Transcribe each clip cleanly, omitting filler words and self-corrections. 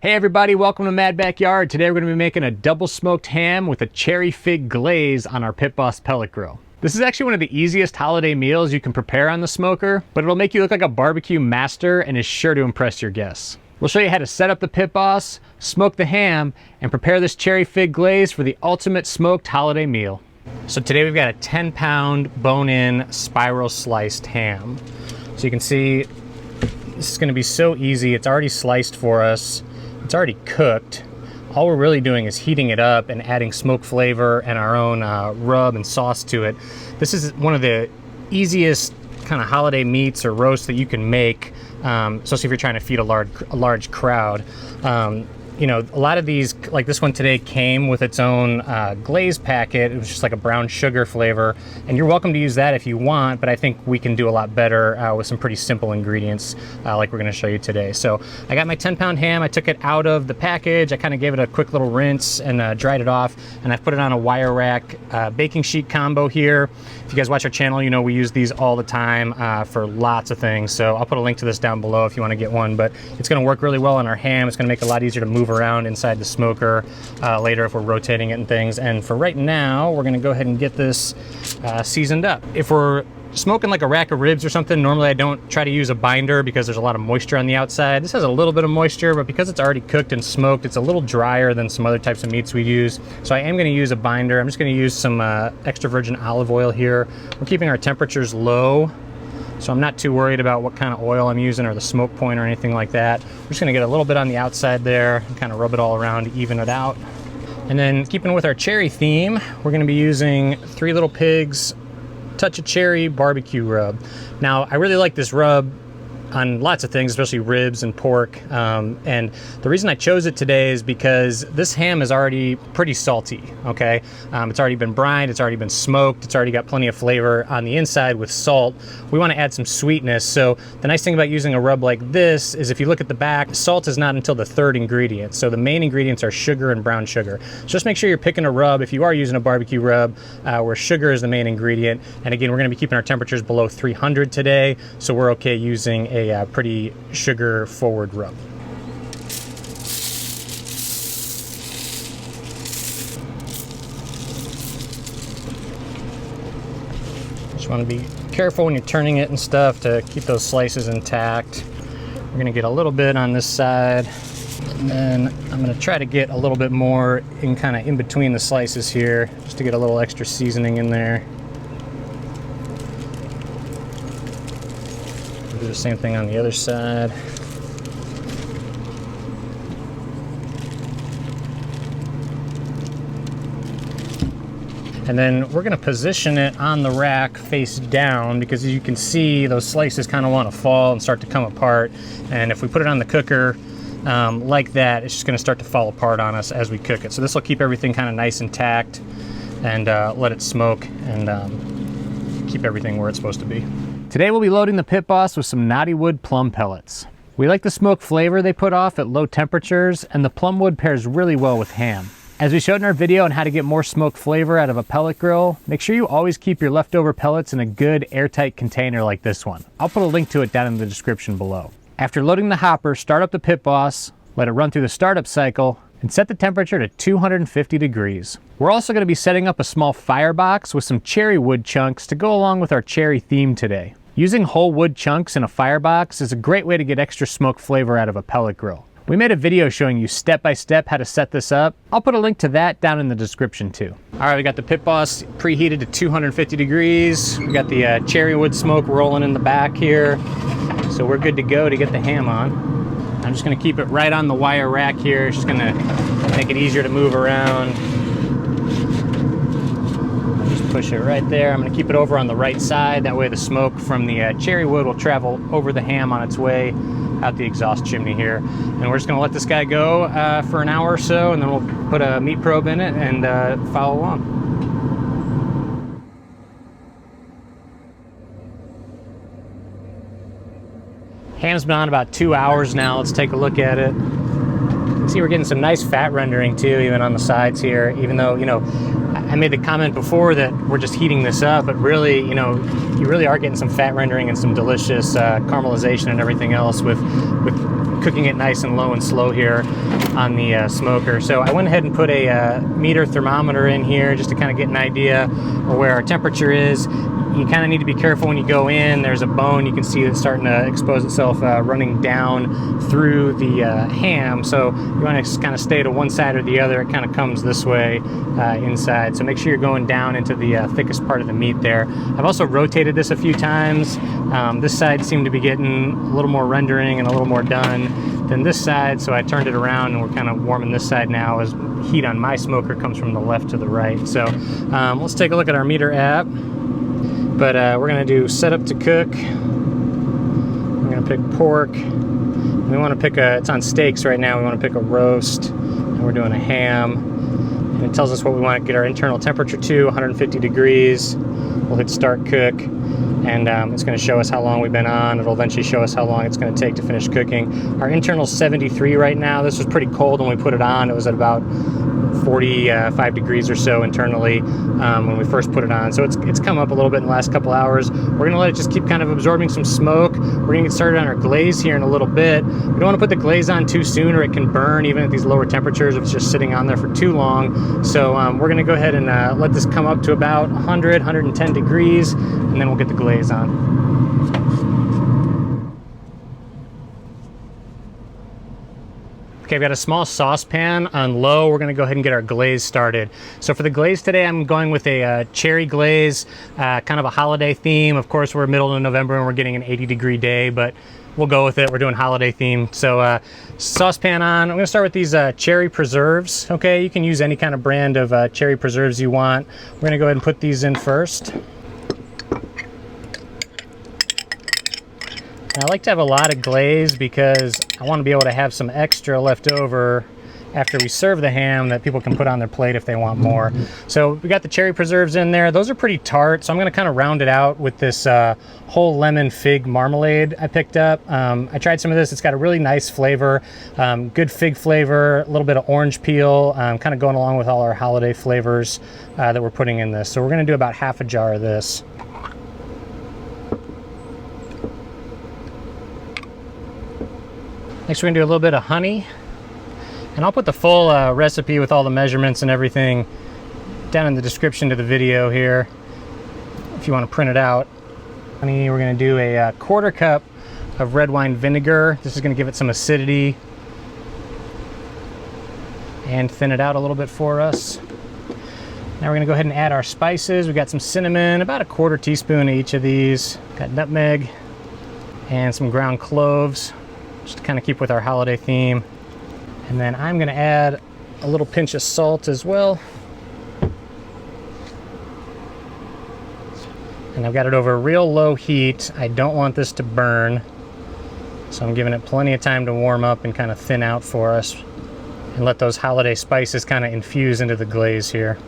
Hey everybody, welcome to Mad Backyard. Today we're going to be making a double smoked ham with a cherry fig glaze on our Pit Boss pellet grill. This is actually one of the easiest holiday meals you can prepare on the smoker, but it'll make you look like a barbecue master and is sure to impress your guests. We'll show you how to set up the Pit Boss, smoke the ham, and prepare this cherry fig glaze for the ultimate smoked holiday meal. So today we've got a 10-pound bone-in spiral sliced ham. So you can see this is going to be so easy. It's already sliced for us. It's already cooked. All we're really doing is heating it up and adding smoke flavor and our own rub and sauce to it. This is one of the easiest kind of holiday meats or roasts that you can make, especially if you're trying to feed a large crowd. You know, a lot of these, like this one today, came with its own glaze packet. It was just like a brown sugar flavor, and you're welcome to use that if you want, but I think we can do a lot better with some pretty simple ingredients like we're gonna show you today. So I got my 10-pound ham, I took it out of the package, I kind of gave it a quick little rinse and dried it off, and I've put it on a wire rack baking sheet combo here. If you guys watch our channel, you know we use these all the time for lots of things, so I'll put a link to this down below if you want to get one, but it's gonna work really well on our ham. It's gonna make it a lot easier to move around inside the smoker later if we're rotating it and things. And for right now, we're gonna go ahead and get this seasoned up. If we're smoking like a rack of ribs or something, normally I don't try to use a binder because there's a lot of moisture on the outside. This has a little bit of moisture, but because it's already cooked and smoked, it's a little drier than some other types of meats we use. So I am gonna use a binder. I'm just gonna use some extra virgin olive oil here. We're keeping our temperatures low, so I'm not too worried about what kind of oil I'm using or the smoke point or anything like that. We're just gonna get a little bit on the outside there and kind of rub it all around to even it out. And then keeping with our cherry theme, we're gonna be using Three Little Pigs Touch of Cherry barbecue rub. Now, I really like this rub on lots of things, especially ribs and pork. And the reason I chose it today is because this ham is already pretty salty, okay? It's already been brined, it's already been smoked, it's already got plenty of flavor on the inside with salt. We want to add some sweetness. So the nice thing about using a rub like this is if you look at the back, salt is not until the third ingredient. So the main ingredients are sugar and brown sugar. So just make sure you're picking a rub, if you are using a barbecue rub, where sugar is the main ingredient. And again, we're going to be keeping our temperatures below 300 today, so we're okay using a pretty sugar forward rub. Just want to be careful when you're turning it and stuff to keep those slices intact. We're going to get a little bit on this side, and then I'm going to try to get a little bit more in kind of in between the slices here, just to get a little extra seasoning in there. Do the same thing on the other side. And then we're going to position it on the rack face down, because as you can see, those slices kind of want to fall and start to come apart. And if we put it on the cooker like that, it's just going to start to fall apart on us as we cook it. So this will keep everything kind of nice and intact and let it smoke and keep everything where it's supposed to be. Today we'll be loading the Pit Boss with some Knotty wood plum pellets. We like the smoke flavor they put off at low temperatures, and the plum wood pairs really well with ham. As we showed in our video on how to get more smoke flavor out of a pellet grill, make sure you always keep your leftover pellets in a good airtight container like this one. I'll put a link to it down in the description below. After loading the hopper, start up the Pit Boss, let it run through the startup cycle, and set the temperature to 250 degrees. We're also going to be setting up a small firebox with some cherry wood chunks to go along with our cherry theme today. Using whole wood chunks in a firebox is a great way to get extra smoke flavor out of a pellet grill. We made a video showing you step by step how to set this up. I'll put a link to that down in the description too. All right, we got the Pit Boss preheated to 250 degrees. We got the cherry wood smoke rolling in the back here. So we're good to go to get the ham on. I'm just gonna keep it right on the wire rack here. It's just gonna make it easier to move around. Just push it right there. I'm gonna keep it over on the right side. That way the smoke from the cherry wood will travel over the ham on its way out the exhaust chimney here. And we're just gonna let this guy go for an hour or so, and then we'll put a meat probe in it and follow along. Ham's been on about 2 hours now. Let's take a look at it. See, we're getting some nice fat rendering too, even on the sides here, even though, you know, I made the comment before that we're just heating this up, but really, you know, you really are getting some fat rendering and some delicious caramelization and everything else with cooking it nice and low and slow here on the smoker. So I went ahead and put a meter thermometer in here just to kind of get an idea of where our temperature is. You kind of need to be careful when you go in. There's a bone you can see that's starting to expose itself running down through the ham. So you want to kind of stay to one side or the other. It kind of comes this way inside. So make sure you're going down into the thickest part of the meat there. I've also rotated this a few times. This side seemed to be getting a little more rendering and a little more done than this side. So I turned it around and we're kind of warming this side now as heat on my smoker comes from the left to the right. So let's take a look at our meter app. But we're gonna do setup to cook. We're gonna pick pork. We wanna pick it's on steaks right now, we wanna pick a roast. And we're doing a ham. And it tells us what we wanna get our internal temperature to, 150 degrees. We'll hit start cook. And it's gonna show us how long we've been on. It'll eventually show us how long it's gonna take to finish cooking. Our internal 73 right now. This was pretty cold when we put it on. It was at about 45 degrees or so internally when we first put it on. So it's come up a little bit in the last couple hours. We're gonna let it just keep kind of absorbing some smoke. We're gonna get started on our glaze here in a little bit. We don't wanna put the glaze on too soon or it can burn even at these lower temperatures if it's just sitting on there for too long. So we're gonna go ahead and let this come up to about 100, 110 degrees and then we'll get the glaze on. Okay, I've got a small saucepan on low. We're gonna go ahead and get our glaze started. So for the glaze today, I'm going with a cherry glaze, kind of a holiday theme. Of course, we're middle of November and we're getting an 80-degree day, but we'll go with it. We're doing holiday theme. So saucepan on. I'm gonna start with these cherry preserves. Okay, you can use any kind of brand of cherry preserves you want. We're gonna go ahead and put these in first. I like to have a lot of glaze because I want to be able to have some extra left over after we serve the ham that people can put on their plate if they want more. So we got the cherry preserves in there. Those are pretty tart, so I'm going to kind of round it out with this whole lemon fig marmalade I picked up. I tried some of this. It's got a really nice flavor, good fig flavor, a little bit of orange peel, kind of going along with all our holiday flavors that we're putting in this. So we're going to do about half a jar of this. Next, we're gonna do a little bit of honey, and I'll put the full recipe with all the measurements and everything down in the description to the video here if you want to print it out. Honey, we're gonna do a quarter cup of red wine vinegar. This is gonna give it some acidity and thin it out a little bit for us. Now we're gonna go ahead and add our spices. We got some cinnamon, about a quarter teaspoon of each of these. Got nutmeg and some ground cloves, just to kind of keep with our holiday theme. And then I'm going to add a little pinch of salt as well. And I've got it over a real low heat. I don't want this to burn, so I'm giving it plenty of time to warm up and kind of thin out for us and let those holiday spices kind of infuse into the glaze here.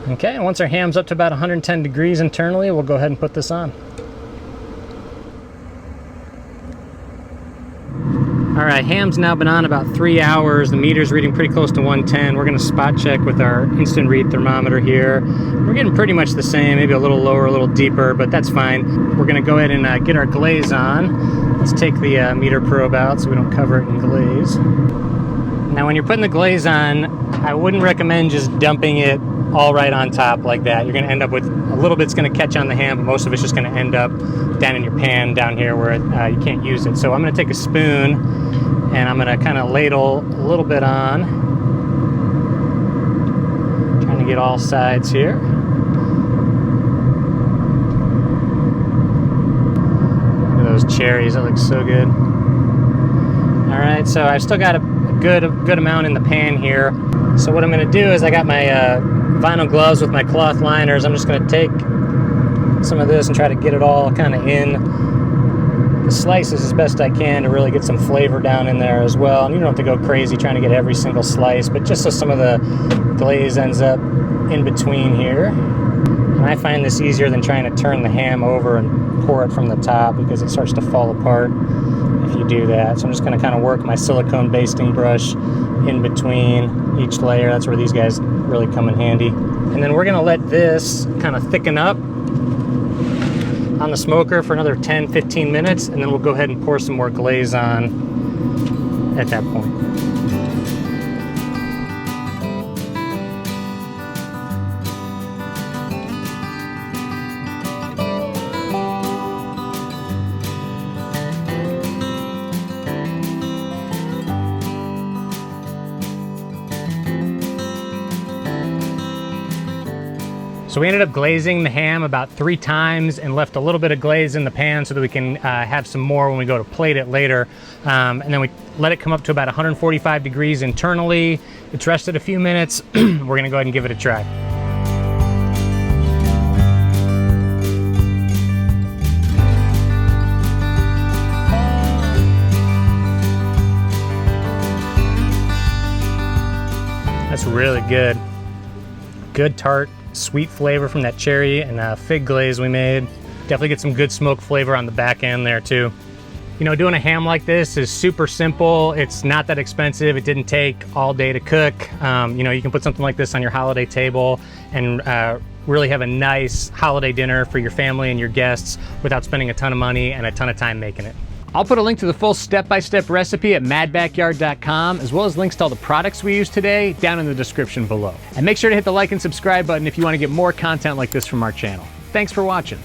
Okay, and once our ham's up to about 110 degrees internally, we'll go ahead and put this on. All right, ham's now been on about 3 hours. The meter's reading pretty close to 110. We're gonna spot check with our instant read thermometer here. We're getting pretty much the same, maybe a little lower, a little deeper, but that's fine. We're gonna go ahead and get our glaze on. Let's take the meter probe out so we don't cover it in glaze. Now, when you're putting the glaze on, I wouldn't recommend just dumping it all right on top like that. You're gonna end up with a little bit's gonna catch on the ham, but most of it's just gonna end up down in your pan down here where you can't use it. So I'm gonna take a spoon and I'm gonna kind of ladle a little bit on, trying to get all sides here. Look at those cherries, that looks so good. All right, so I've still got a good amount in the pan here. So what I'm gonna do is I got my vinyl gloves with my cloth liners. I'm just gonna take some of this and try to get it all kind of in the slices as best I can to really get some flavor down in there as well. And you don't have to go crazy trying to get every single slice, but just so some of the glaze ends up in between here. And I find this easier than trying to turn the ham over and pour it from the top because it starts to fall apart if you do that. So I'm just gonna kind of work my silicone basting brush in between each layer. That's where these guys really come in handy. And then we're gonna let this kind of thicken up on the smoker for another 10-15 minutes, and then we'll go ahead and pour some more glaze on at that point. So we ended up glazing the ham about 3 times and left a little bit of glaze in the pan so that we can have some more when we go to plate it later. And then we let it come up to about 145 degrees internally. It's rested a few minutes. We're gonna go ahead and give it a try. That's really good. Good tart, sweet flavor from that cherry and fig glaze we made. Definitely get some good smoke flavor on the back end there too. You know, doing a ham like this is super simple. It's not that expensive. It didn't take all day to cook. You know, you can put something like this on your holiday table and really have a nice holiday dinner for your family and your guests without spending a ton of money and a ton of time making it. I'll put a link to the full step-by-step recipe at madbackyard.com, as well as links to all the products we used today down in the description below. And make sure to hit the like and subscribe button if you want to get more content like this from our channel. Thanks for watching.